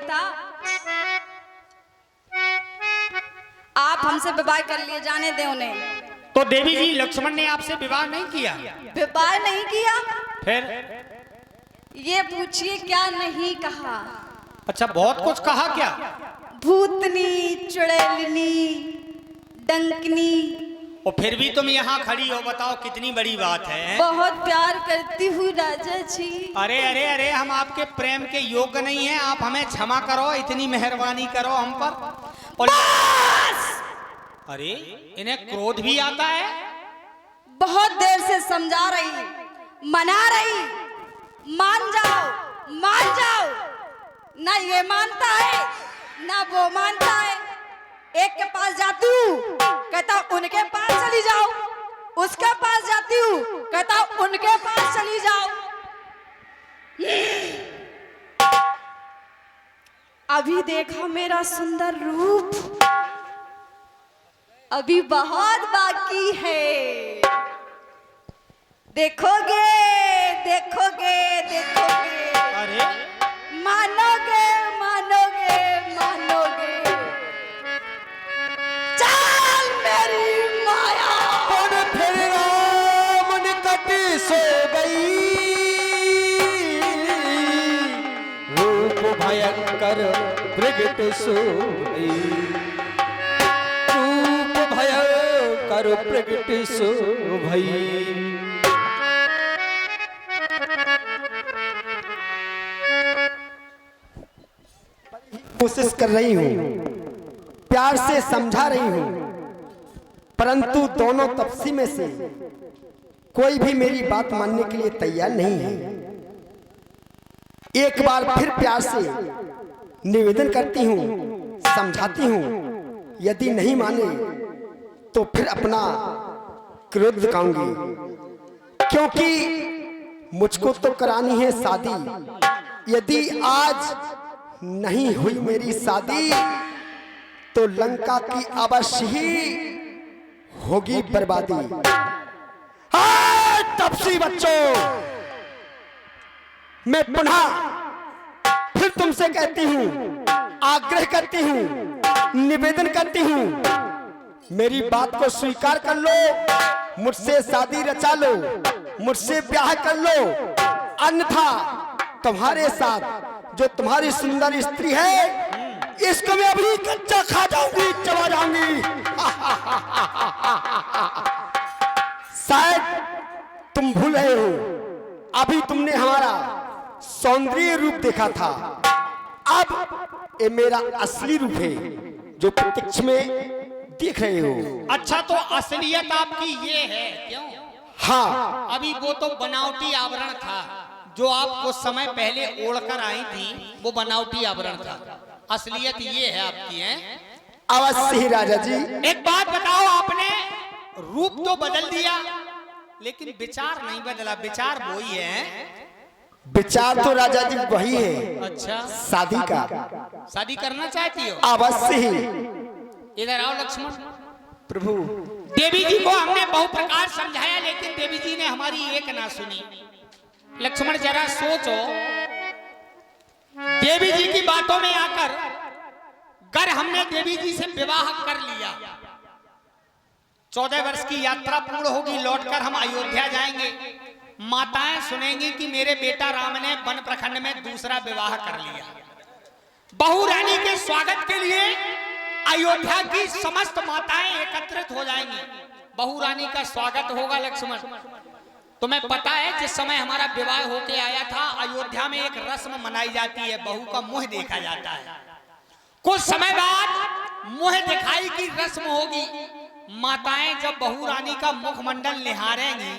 था। आप हमसे विवाह कर लिए, जाने दे उन्हें। तो देवी जी लक्ष्मण ने आपसे विवाह नहीं किया? विवाह नहीं किया? फिर ये पूछिए क्या नहीं कहा। अच्छा, बहुत कुछ कहा क्या? भूतनी, चुड़ैलनी, डंकनी। और फिर भी तुम यहाँ खड़ी हो, बताओ कितनी बड़ी बात है। बहुत प्यार करती हूँ राजा जी। अरे अरे अरे, हम आपके प्रेम के योग्य नहीं हैं, आप हमें क्षमा करो, इतनी मेहरबानी करो हम पर। और अरे, इन्हें क्रोध भी आता है। बहुत देर से समझा रही, मना रही, मान जाओ, मान जाओ। ना ये मानता है ना वो मानता है। एक के पास जाती हूँ, कहता उनके पास चली जाओ। उसके पास जाती हूँ, कहता उनके पास चली जाओ। अभी देखा मेरा सुंदर रूप, अभी बहुत बाकी है। देखोगे, देखोगे, देखोगे। अरे मानोगे, मानोगे, मानोगे। चल मेरी माया। फिर राम निकट सो गई, रूप भयंकर प्रगट सो गई, रूप भयंकर प्रगट सो भई। कोशिश कर रही हूँ, प्यार से समझा रही हूँ, परंतु दोनों तपसी में से कोई भी मेरी बात मानने के लिए तैयार नहीं है। एक बार फिर प्यार से निवेदन करती हूँ, समझाती हूँ, यदि नहीं माने तो फिर अपना क्रोध दिखाऊंगी, क्योंकि मुझको तो करानी है शादी। यदि आज नहीं हुई मेरी शादी तो लंका की अवश्य ही होगी बर्बादी। हाँ, तपसी बच्चों, मैं पुनः फिर तुमसे कहती हूँ, आग्रह करती हूँ, निवेदन करती हूँ, मेरी बात को स्वीकार कर लो, मुझसे शादी रचा लो, मुझसे ब्याह कर लो, अन्यथा तुम्हारे साथ जो तुम्हारी सुंदर स्त्री है, इसको मैं अभी कच्चा खा जाऊंगी, चबा जाऊंगी। शायद तुम भूल रहे हो, अभी तुमने हमारा सौंदर्य रूप देखा था, अब ये मेरा असली रूप है जो प्रत्यक्ष में देख रहे हो। अच्छा, तो असलियत आपकी ये है क्यों? हाँ, अभी वो तो बनावटी आवरण था, जो आप कुछ समय पहले ओढ़कर आई थी, वो बनावटी आवरण था। असलियत ये है आपकी, है? अवश्य ही राजा जी। एक बात बताओ, आपने रूप तो बदल दिया लेकिन विचार नहीं बदला। विचार वही है। विचार तो राजा जी वही है। अच्छा, शादी का। शादी करना चाहती हो? अवश्य ही। इधर आओ लक्ष्मण। प्रभु, देवी जी को हमने बहु प्रकार समझाया, लेकिन देवी जी ने हमारी एक ना सुनी। लक्ष्मण जरा सोचो, देवी जी की बातों में आकर अगर हमने देवी जी से विवाह कर लिया, 14 वर्ष की यात्रा पूर्ण होगी, लौटकर हम अयोध्या जाएंगे, माताएं सुनेंगी कि मेरे बेटा राम ने वन प्रखंड में दूसरा विवाह कर लिया। बहू रानी के स्वागत के लिए अयोध्या की समस्त माताएं एकत्रित हो जाएंगी। बहू रानी का स्वागत होगा। लक्ष्मण, तुम्हें पता है जिस समय हमारा विवाह होके आया था, अयोध्या में एक रस्म मनाई जाती है, बहू का मुंह देखा जाता है। कुछ समय बाद मुंह दिखाई की रस्म होगी। माताएं जब बहू रानी का मुखमंडल निहारेंगी,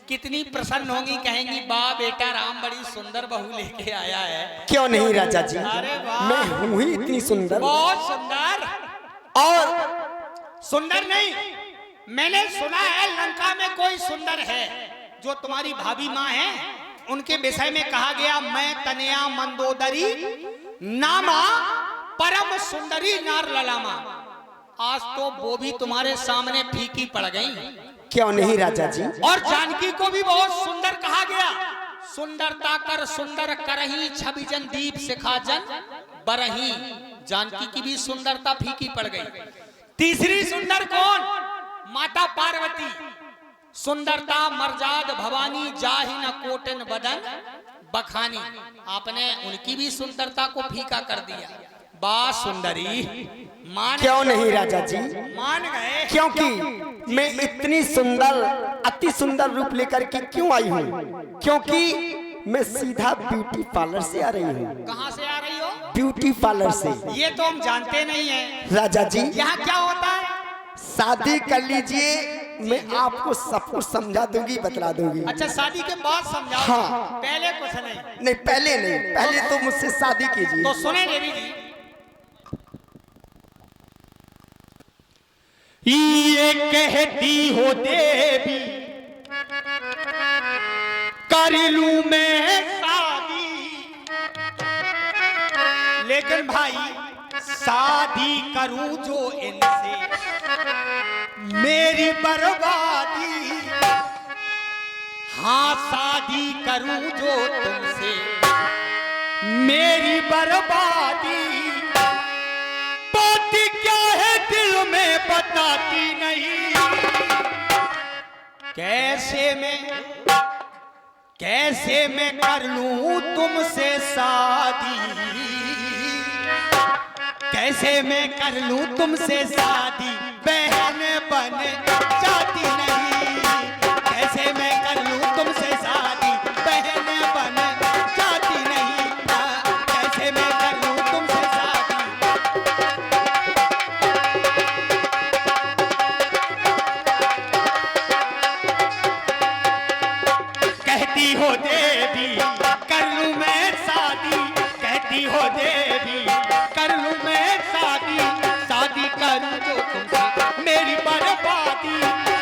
कितनी प्रसन्न होंगी, कहेंगी वाह बेटा राम बड़ी सुंदर बहू लेके आया है। क्यों नहीं राजा जी, अरे वाह, मैं हूँ ही इतनी सुंदर। बहुत सुंदर। और सुंदर नहीं, मैंने सुना है लंका में कोई सुंदर है, जो तुम्हारी भाभी माँ है, उनके विषय में कहा गया, मैं तनया मंदोदरी नामा परम सुंदरी नार ललामा। आज तो वो भी तुम्हारे सामने फीकी पड़ गई। क्यों नहीं राजा जी। और जानकी को भी बहुत सुंदर कहा गया। सुंदरता कर सुंदर करही छवि जन दीप सिखा जन, बरही। जानकी की भी सुंदरता फीकी पड़ गई। तीसरी सुंदर कौन? माता पार्वती। सुंदरता मर्जाद भवानी जाहि न कोटन बदन बखानी। आपने उनकी भी सुंदरता को फीका कर दिया। बा सुंदरी मान क्यों नहीं राजा जी? मान गए। क्योंकि मैं इतनी सुंदर, अति सुंदर रूप लेकर के क्यों आई हूँ? क्योंकि मैं सीधा ब्यूटी पार्लर से आ रही हूँ। कहाँ से आ रही हो? ब्यूटी पार्लर से। ये तो हम जानते नहीं है राजा जी, यहाँ क्या होता है। शादी कर लीजिए, मैं आपको सब कुछ समझा दूंगी, बतला दूंगी। अच्छा, शादी के बाद समझाओ। हाँ। पहले कुछ नहीं। नहीं, पहले नहीं, पहले तो मुझसे शादी कीजिए। तो सुने देवी जी, ये कहती हो देवी कर लूं मैं शादी, लेकिन भाई शादी करूं जो इनसे मेरी बर्बादी। हाँ, शादी करूं जो तुमसे मेरी बर्बादी। बात क्या है दिल में बताती नहीं। कैसे मैं कर लूं तुमसे शादी। कैसे मैं कर लूं तुमसे शादी, बहन बन जाती नहीं। कैसे मैं कर लूं तुमसे शादी, बहन बन जाती नहीं। कैसे मैं कर लूं तुमसे शादी। कहती हो देवी कर लूं मैं शादी, कहती हो देवी कर लूं मैं शादी। शादी करूं जो तुमसे मेरी बर्बादी।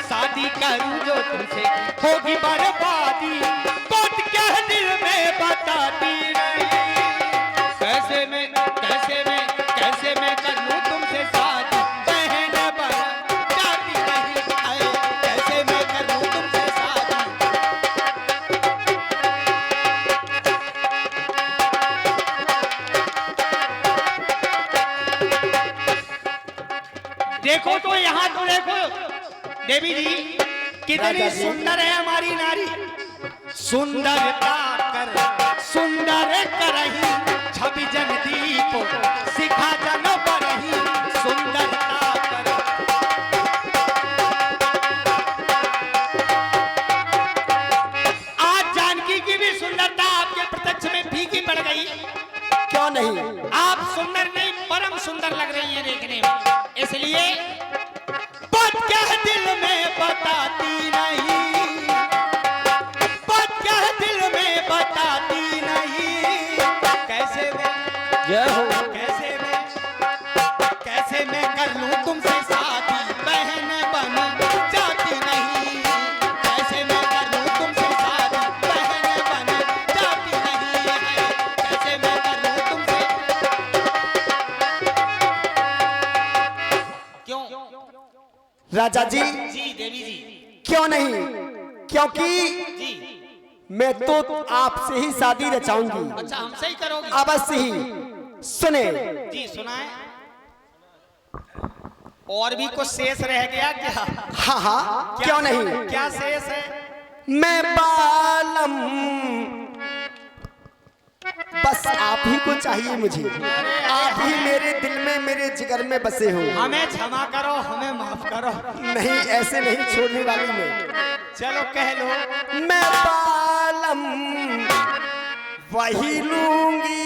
शादी करूं जो तुमसे होगी बर्बादी। बात क्या है दिल में बताती नहीं। कैसे मैं कर लूं तुमसे शादी, बहन बन जाती नहीं। आए, कैसे मैं कर लूं तुमसे शादी। देखो तो यहाँ तो देखो देवी जी, कितनी सुंदर है हमारी नारी। सुंदरता कर सुंदर करही, छवि जन दीप सिखा जन बरही। सुंदरता कर। आज जानकी की भी सुंदरता आपके प्रत्यक्ष में फीकी पड़ गई। क्यों नहीं? आप सुंदर नहीं, परम सुंदर लग रही हैं देखने में। इसलिए बात क्या है दिल में बताती नहीं। बात क्या है दिल में बताती नहीं। कैसे मैं जय हो। कैसे मैं कर लूं तुमसे शादी, बहन बन जाती नहीं। कैसे मैं कर लूं तुमसे शादी, बहन बन जाती नहीं। कैसे मैं कर लूं तुमसे। क्यों? राजा जी, जी देवी जी। क्यों नहीं? क्योंकि जी मैं तो आपसे ही शादी रचाऊंगी। अच्छा, हमसे ही करोगी? अवश्य ही। सुने। जी सुनाए। और भी कुछ शेष रह गया क्या? हाँ हाँ, क्यों नहीं? क्या शेष है? मैं बालम, बस आप ही को चाहिए मुझे। आप ही मेरे दिल में, मेरे जिगर में बसे हो। हमें क्षमा करो, हमें माफ करो। नहीं, ऐसे नहीं छोड़ने वाली मैं। चलो कह लो। मैं बालम वही लूंगी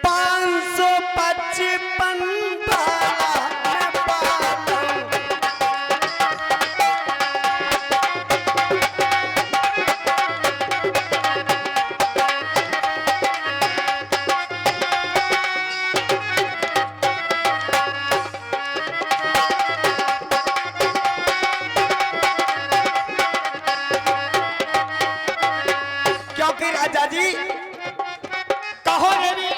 555 वाला। मैं बालम क्योंकि राजा जी, कहो देवी।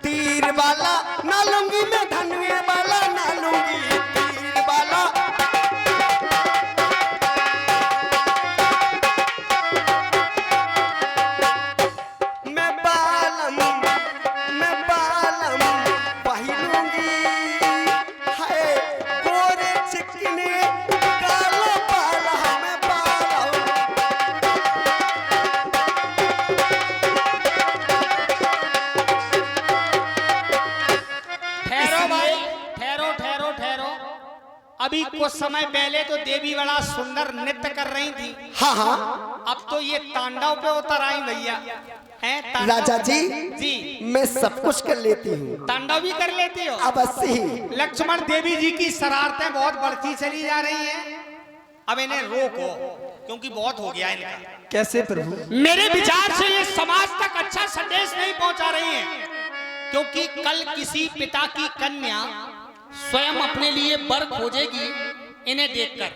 तीर वाला ना लूंगी मैं, धनुए वाला ना लूंगी। तीर वाला मैं बालम अभी कुछ समय पहले तो देवी बड़ा सुंदर नृत्य कर रही थी, हाँ हाँ अब तो ये तांडव पे उतर आई भैया। हैं तांडव? राजा जी जी मैं सब कुछ कर लेती हूँ, तांडव भी कर लेती हो? अवश्य ही। लक्ष्मण देवी जी की शरारतें बहुत बढ़ती चली जा रही हैं, अब इन्हें रोको क्योंकि बहुत हो गया इनका। कैसे प्रभु? मेरे विचार से ये समाज तक अच्छा संदेश नहीं पहुंचा रही हैं, क्योंकि कल किसी पिता की कन्या स्वयं अपने लिए वर खोजेगी इन्हें देखकर,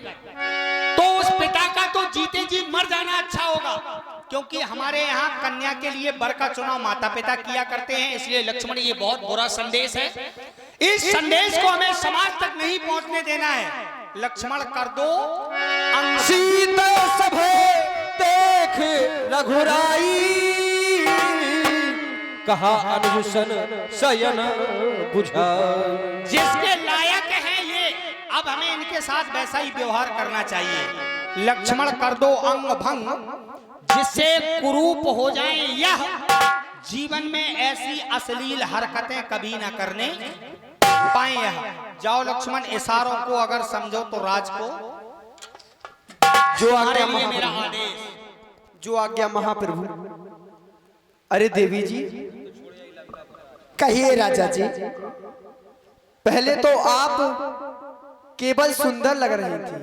तो उस पिता का तो जीते जी मर जाना अच्छा होगा, क्योंकि हमारे यहाँ कन्या के लिए वर का चुनाव माता पिता किया करते हैं। इसलिए लक्ष्मण ये बहुत बुरा संदेश है, इस संदेश को हमें समाज तक नहीं पहुंचने देना है। लक्ष्मण कर दो सीता सभे देख रघुराई, कहा अनुशन शयन बुझाई। जिसके लायक है ये, अब हमें इनके साथ वैसा ही व्यवहार करना चाहिए। लक्ष्मण कर दो अंग भंग, जिससे कुरूप हो जाए यह, जीवन में ऐसी अश्लील हरकतें कभी ना करने पाए यह। जाओ लक्ष्मण, इशारों को अगर समझो तो राज को जो आज्ञा मेरा महाप्रभु, आदेश। जो आज्ञा महाप्रभु। अरे देवी जी कहिए राजा जी। पहले तो आप केवल सुंदर लग रही थी,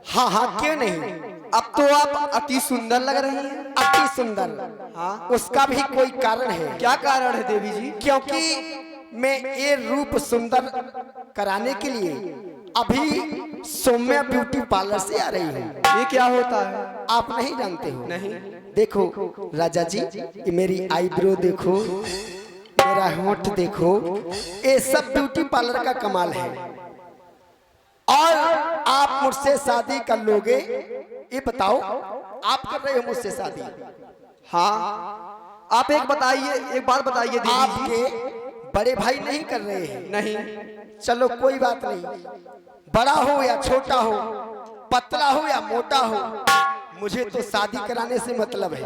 हाँ हाँ क्यों नहीं, अब तो आप अति सुंदर लग रही हैं। अति सुंदर, हाँ उसका भी कोई कारण है। क्या कारण है देवी जी? क्योंकि मैं ये रूप सुंदर कराने के लिए अभी सौम्या ब्यूटी पार्लर से आ रही हूँ। ये क्या होता है? आप नहीं जानते हो? नहीं। देखो राजा जी, ये मेरी आईब्रो देखो, मेरा होंठ देखो, ये सब ब्यूटी पार्लर का कमाल है। और आप मुझसे शादी कर लोगे? ये बताओ, आप कर रहे हो मुझसे शादी? हाँ आप एक बात बताइए देवी जी। आपके बड़े भाई नहीं कर रहे हैं? नहीं। चलो कोई बात नहीं, बड़ा हो या छोटा हो, पतला हो या मोटा हो, मुझे तो शादी कराने से मतलब है।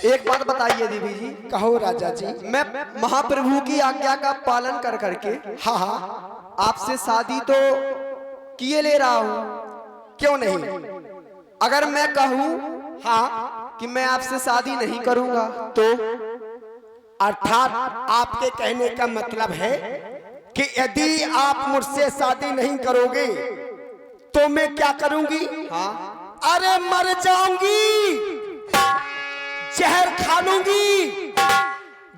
एक बात बताइए देवी जी। कहो राजा जी। मैं महाप्रभु की आज्ञा का पालन कर करके, हाँ हाँ आपसे शादी तो किए ले रहा हूँ, क्यों नहीं? अगर मैं कहूँ हाँ कि मैं आपसे शादी नहीं करूंगा तो? अर्थात आपके कहने का मतलब है कि यदि आप मुझसे शादी नहीं करोगे तो मैं क्या करूंगी? हाँ। अरे मर जाऊंगी, जहर खा लूंगी,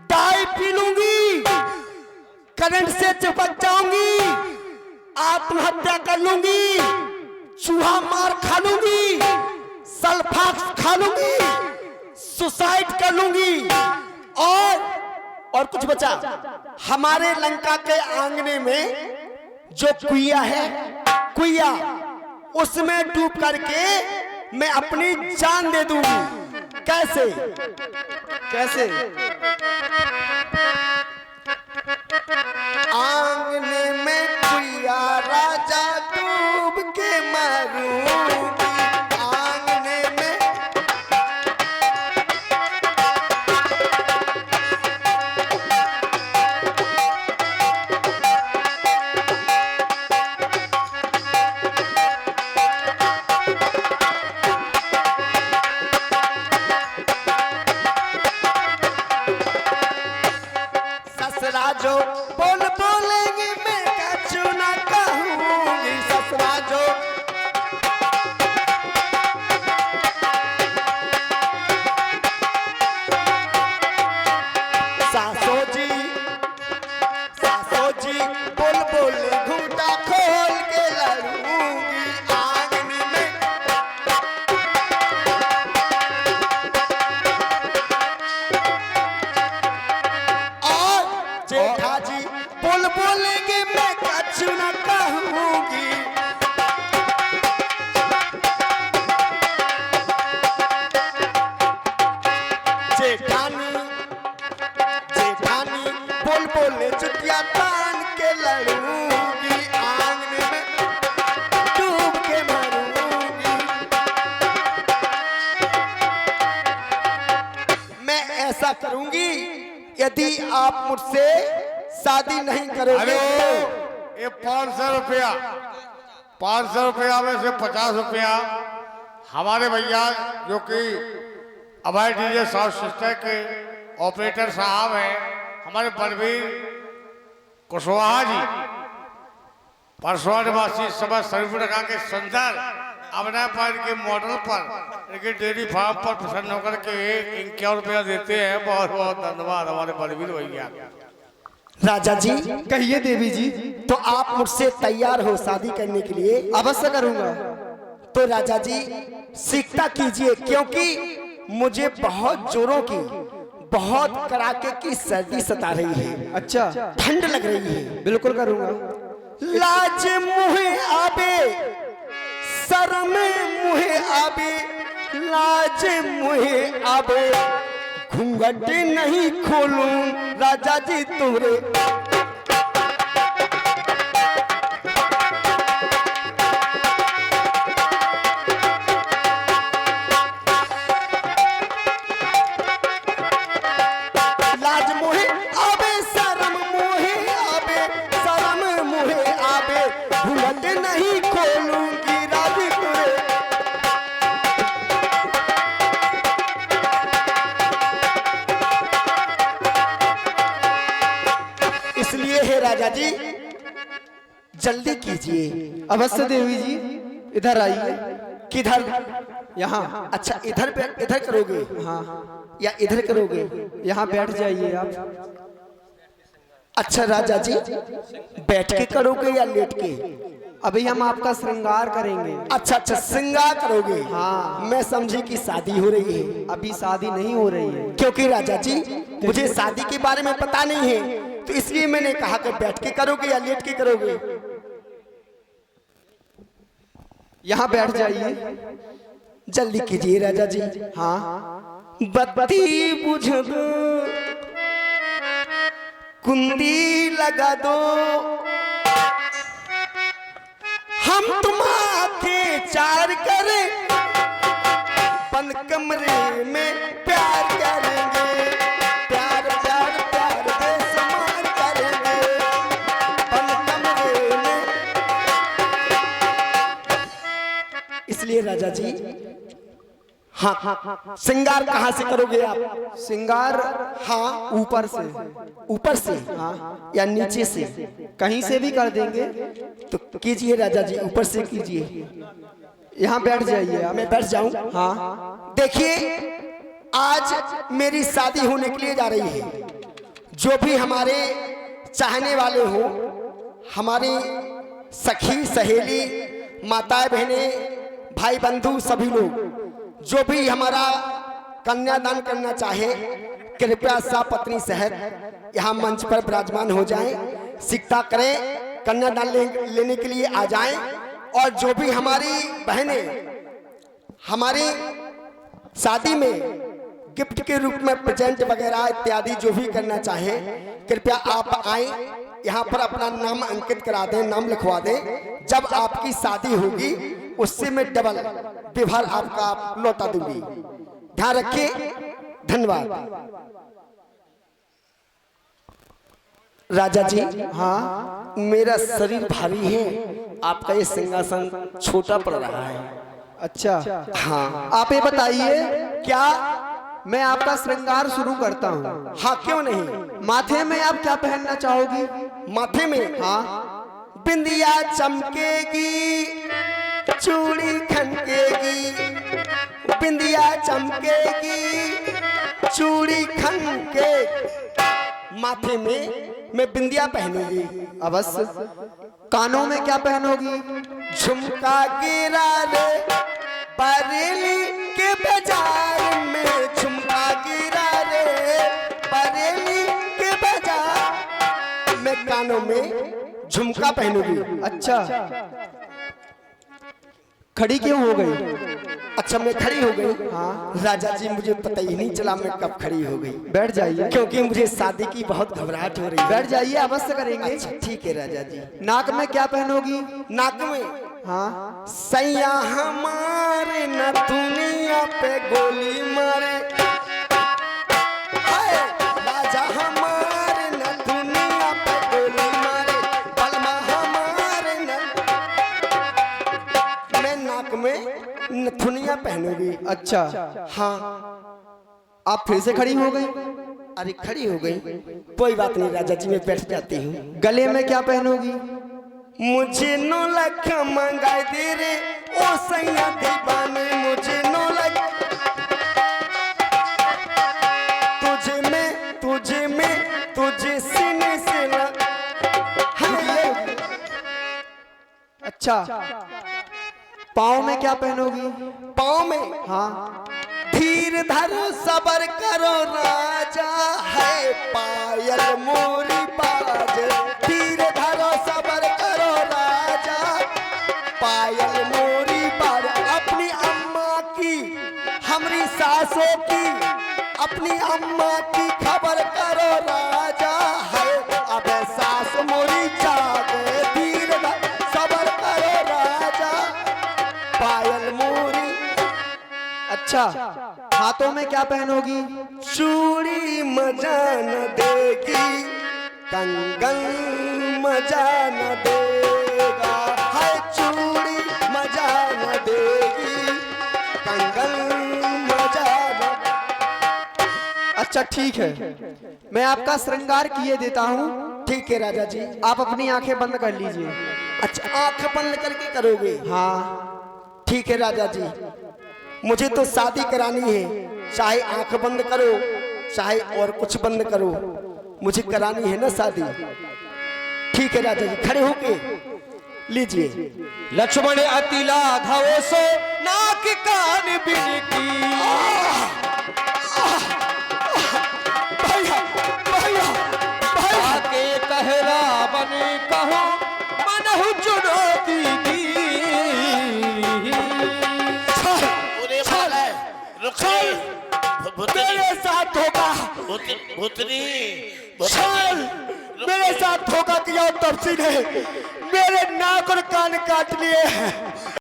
डाई पी लूंगी, करंट से चिपक जाऊंगी, आत्महत्या कर लूंगी, चूहा मार खा लूंगी, सल्फाक्स खा लूंगी, सुसाइड कर लूंगी। और कुछ बचा? हमारे लंका के आंगने में जो कुइया है, कुइया, उसमें डूब करके मैं अपनी जान दे दूंगी। कैसे? कैसे? आंगने में कुइया राजा डूब के मरूंगी, आंगने में। ससुरा जो बोलेंगे मैं कछु ना कहूंगी, ससुरा जो सासो जी बोल घूंटा खोल के लड़ूंगी, आंगन में। और जेठा जी बोलेंगे मैं कछु ना कहूंगी, जेठानी बोल चुटिया तान के लड़ूंगी, आंगन में डूब के मरूंगी। मैं ऐसा करूंगी यदि आप मुझसे शादी नहीं करोगे। ये 500 रुपया 500 रुपया में से 50 रुपया हमारे भैया जो कि अभय डीजे साउंड सिस्टम के ऑपरेटर साहब हैं, हमारे बलवीर कुशवाहा जी, परसों निवासी समय सर्विका के सुंदर अपने पर के मॉडल पर इनके डेयरी फार्म पर प्रसन्न होकर के 51 रुपया देते हैं। बहुत बहुत धन्यवाद हमारे बलवीर भैया। राजा जी कहिए देवी जी। तो आप मुझसे तैयार हो शादी करने के लिए? अवश्य करूंगा। तो राजा जी सीखता कीजिए, क्योंकि मुझे बहुत जोरों की, बहुत कड़ाके की सर्दी सता रही है। अच्छा, ठंड लग रही है। बिल्कुल करूंगा। लाज मुहे आबे, शर्म मुहे आबे, लाज मुहे आबे, घूंघट नहीं खोलूं राजा जी तुमरे। लाज मुहे आबे, शर्म मुहे आबे, शर्म मुहे आबे, घूंघट नहीं खोलूंगी राजी तुमरे। इसलिए है राजा जी जल्दी कीजिए। अवश्य देवी जी, इधर आइए। किधर? यहाँ। अच्छा, इधर पे इधर करोगे? हाँ, या इधर करोगे? यहाँ बैठ जाइए आप। अच्छा राजा जी, बैठ के करोगे या लेट के? अभी हम आपका श्रृंगार करेंगे। अच्छा अच्छा, श्रृंगार करोगे? हाँ। मैं समझी कि शादी हो रही है। अभी शादी नहीं हो रही है। क्योंकि राजा जी मुझे शादी के बारे में पता नहीं है, तो इसलिए मैंने कहा कि बैठ के करोगे या लेट के करोगे। यहाँ बैठ जाइए। जल्दी कीजिए राजा जी। हाँ। बत्ती बुझ दो, कुंदी लगा दो, हम तुम आके चार करें, बंद कमरे में प्यार करेंगे, प्यार प्यार प्यार बेसुमार करेंगे, बंद कमरे में। इसलिए राजा जी, हाँ, श्रृंगार कहाँ से करोगे आप? श्रृंगार हाँ, ऊपर से। ऊपर से? हाँ, या नीचे से? कहीं से भी कर देंगे। तो कीजिए राजा जी, ऊपर से कीजिए। यहाँ बैठ जाइए आप। मैं बैठ जाऊं? हाँ। देखिए, आज मेरी शादी होने के लिए जा रही है। जो भी हमारे चाहने वाले हो, हमारी सखी सहेली, माताएं बहनें, भाई बंधु, सभी लोग जो भी हमारा कन्यादान करना चाहे, कृपया पत्नी सहित यहाँ मंच पर विराजमान हो जाएं, सिकता करें, कन्यादान लेने के लिए आ जाएं। और जो भी हमारी बहनें हमारी शादी में गिफ्ट के रूप में प्रेजेंट वगैरह इत्यादि जो भी करना चाहे, कृपया आप आएं, यहाँ पर अपना नाम अंकित करा दें, नाम लिखवा दें। जब आपकी शादी होगी उससे मैं डबल विभार आपका लौटा दूंगी। ध्यान रखिए। धन्यवाद। राजा जी, हाँ। मेरा शरीर भारी है, आपका ये सिंहासन छोटा पड़ रहा है। अच्छा, हाँ। आप ये बताइए, क्या? मैं आपका श्रृंगार शुरू करता हूँ। हाँ, क्यों नहीं। माथे में आप क्या पहनना चाहोगी? माथे में? हाँ। बिंदिया चमकेगी, चूड़ी खनकेगी, बिंदिया चमकेगी, चूड़ी खनके। माथे में मैं बिंदिया पहनूंगी। अवश्य। कानों में क्या पहनोगी? झुमका गिरा रे बरेली के बाजार में, झुमका गिरा रे बरेली के बाजार में, कानों में झुमका पहनूंगी। अच्छा, खड़ी क्यों हो गई? अच्छा, मैं खड़ी हो गई? हाँ। राजा जी, मुझे पता ही नहीं चला मैं कब खड़ी हो गई। बैठ जाइए। क्योंकि मुझे शादी की बहुत घबराहट हो रही है। बैठ जाइए, अवश्य करेंगे। अच्छा, ठीक है राजा जी। नाक में क्या पहनोगी? नाक में? हाँ। सैया हमारे न दुनिया पे गोली मारे, हाय, राजा हमारे न दुनिया पे गोली मारे, बलमा हमारे न। अच्छा, हाँ। आप फिर से खड़ी हो गई। अरे खड़ी हो गई, कोई बात नहीं राजा जी, मैं बैठ जाती हूँ। गले में क्या पहनोगी? मुझे 9 लाख मंगाई दे रे ओ सैया दीवाने, मुझे 9 लाख तुझे सीने से अच्छा, पाँव में क्या पहनोगी? पाँव में हाँ, धीर धरो सबर करो राजा, है पायल मोरी बाज। धीर धरो सबर करो राजा, पायल मोरी बाज। अपनी अम्मा की, हमारी सासों की, अपनी अम्मा की खबर करो राजा, है अब सास मोरी जागे। धीर धरो सबर करो राजा, पायल मोरी। अच्छा, हाथों में क्या पहनोगी? चूड़ी मजा न देगी, कंगन मजा न देगा, है चूड़ी मजा न देगी, कंगन मजा न। अच्छा ठीक है, मैं आपका श्रृंगार किए देता हूँ। ठीक है राजा जी। आप अपनी आंखें बंद कर लीजिए। अच्छा, आंख बंद करके करोगे? हाँ, ठीक है राजा जी, मुझे तो शादी करानी है, चाहे आंख बंद करो चाहे और कुछ बंद करो, मुझे करानी है ना शादी। ठीक है राजा जी, खड़े होके लीजिए। लक्ष्मण अति लाघव सो नाक कान बिनती, भैया भैया भैया के कह रावण कहो मनहु चुनौती दी। मेरे साथ धोखा, भूतनी चल मेरे साथ धोखा किया तब से ने मेरे नाक और कान काट लिए।